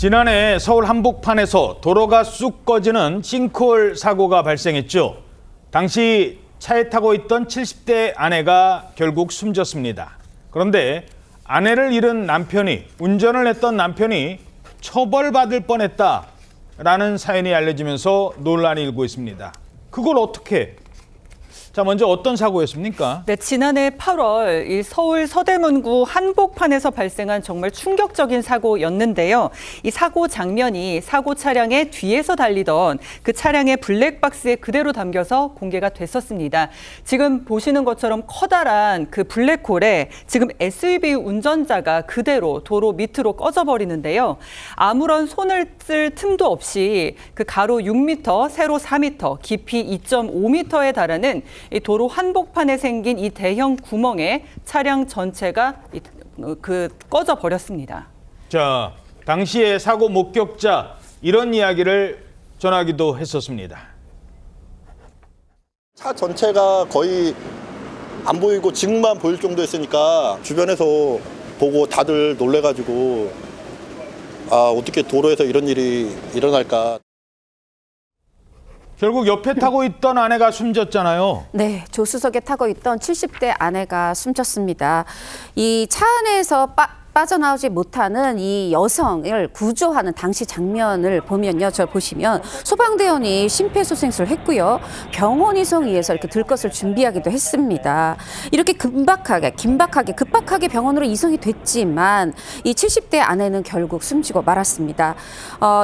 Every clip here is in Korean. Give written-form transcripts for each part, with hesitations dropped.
지난해 서울 한복판에서 도로가 쑥 꺼지는 싱크홀 사고가 발생했죠. 당시 차에 타고 있던 70대 아내가 결국 숨졌습니다. 그런데 아내를 잃은 남편이, 운전을 했던 남편이 처벌받을 뻔했다라는 사연이 알려지면서 논란이 일고 있습니다. 그걸 어떻게? 자, 먼저 어떤 사고였습니까? 네, 지난해 8월 이 서울 서대문구 한복판에서 발생한 정말 충격적인 사고였는데요. 이 사고 장면이 사고 차량의 뒤에서 달리던 그 차량의 블랙박스에 그대로 담겨서 공개가 됐었습니다. 지금 보시는 것처럼 커다란 그 블랙홀에 지금 SUV 운전자가 그대로 도로 밑으로 꺼져버리는데요. 아무런 손을 쓸 틈도 없이 그 가로 6m, 세로 4m, 깊이 2.5m에 달하는 이 도로 한복판에 생긴 이 대형 구멍에 차량 전체가 꺼져 버렸습니다. 자, 당시에 사고 목격자 이런 이야기를 전하기도 했었습니다. 차 전체가 거의 안 보이고 직만 보일 정도였으니까 주변에서 보고 다들 놀래가지고 어떻게 도로에서 이런 일이 일어날까. 결국 옆에 타고 있던 아내가 숨졌잖아요. 네, 조수석에 타고 있던 70대 아내가 숨졌습니다. 이 차 안에서 빠져나오지 못하는 이 여성을 구조하는 당시 장면을 보면요. 저 보시면 소방대원이 심폐소생술을 했고요. 병원 이송 위해서 이렇게 들 것을 준비하기도 했습니다. 이렇게 급박하게 병원으로 이송이 됐지만 이 70대 아내는 결국 숨지고 말았습니다.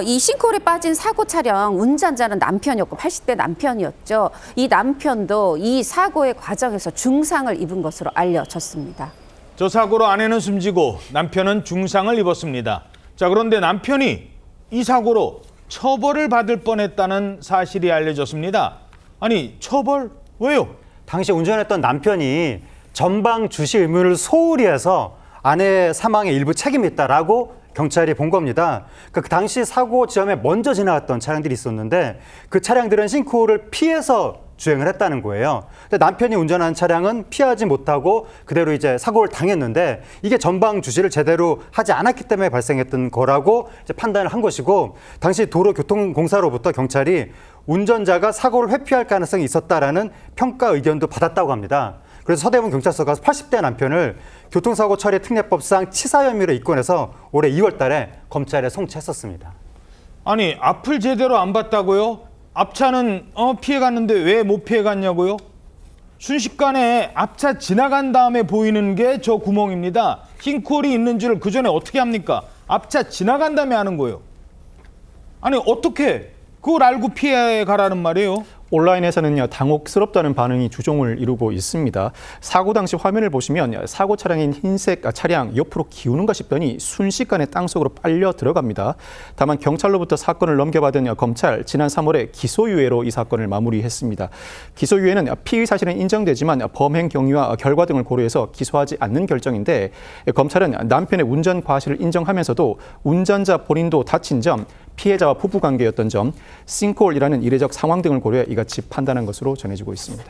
이 싱크홀에 빠진 사고 차량 운전자는 남편이었고 80대 남편이었죠. 이 남편도 이 사고의 과정에서 중상을 입은 것으로 알려졌습니다. 저 사고로 아내는 숨지고 남편은 중상을 입었습니다. 자, 그런데 남편이 이 사고로 처벌을 받을 뻔했다는 사실이 알려졌습니다. 아니, 처벌? 왜요? 당시 운전했던 남편이 전방 주시 의무를 소홀히 해서 아내의 사망에 일부 책임이 있다라고 경찰이 본 겁니다. 그 당시 사고 지점에 먼저 지나갔던 차량들이 있었는데 그 차량들은 싱크홀을 피해서 주행을 했다는 거예요. 근데 남편이 운전한 차량은 피하지 못하고 그대로 이제 사고를 당했는데 이게 전방 주시를 제대로 하지 않았기 때문에 발생했던 거라고 이제 판단을 한 것이고 당시 도로교통공사로부터 경찰이 운전자가 사고를 회피할 가능성이 있었다라는 평가 의견도 받았다고 합니다. 그래서 서대문 경찰서 가서 80대 남편을 교통사고 처리 특례법상 치사 혐의로 입건해서 올해 2월 달에 검찰에 송치했었습니다. 아니, 앞을 제대로 안 봤다고요? 앞차는 피해갔는데 왜 못 피해갔냐고요? 순식간에 앞차 지나간 다음에 보이는 게 저 구멍입니다. 싱크홀이 있는 줄 그 전에 어떻게 합니까? 앞차 지나간 다음에 하는 거예요. 아니, 어떻게 그걸 알고 피해가라는 말이에요? 온라인에서는요, 당혹스럽다는 반응이 주종을 이루고 있습니다. 사고 당시 화면을 보시면 사고 차량인 흰색 차량 옆으로 기우는가 싶더니 순식간에 땅속으로 빨려 들어갑니다. 다만 경찰로부터 사건을 넘겨받은 검찰, 지난 3월에 기소유예로 이 사건을 마무리했습니다. 기소유예는 피의 사실은 인정되지만 범행 경위와 결과 등을 고려해서 기소하지 않는 결정인데 검찰은 남편의 운전 과실을 인정하면서도 운전자 본인도 다친 점, 피해자와 부부관계였던 점, 싱크홀이라는 이례적 상황 등을 고려해 이같이 판단한 것으로 전해지고 있습니다.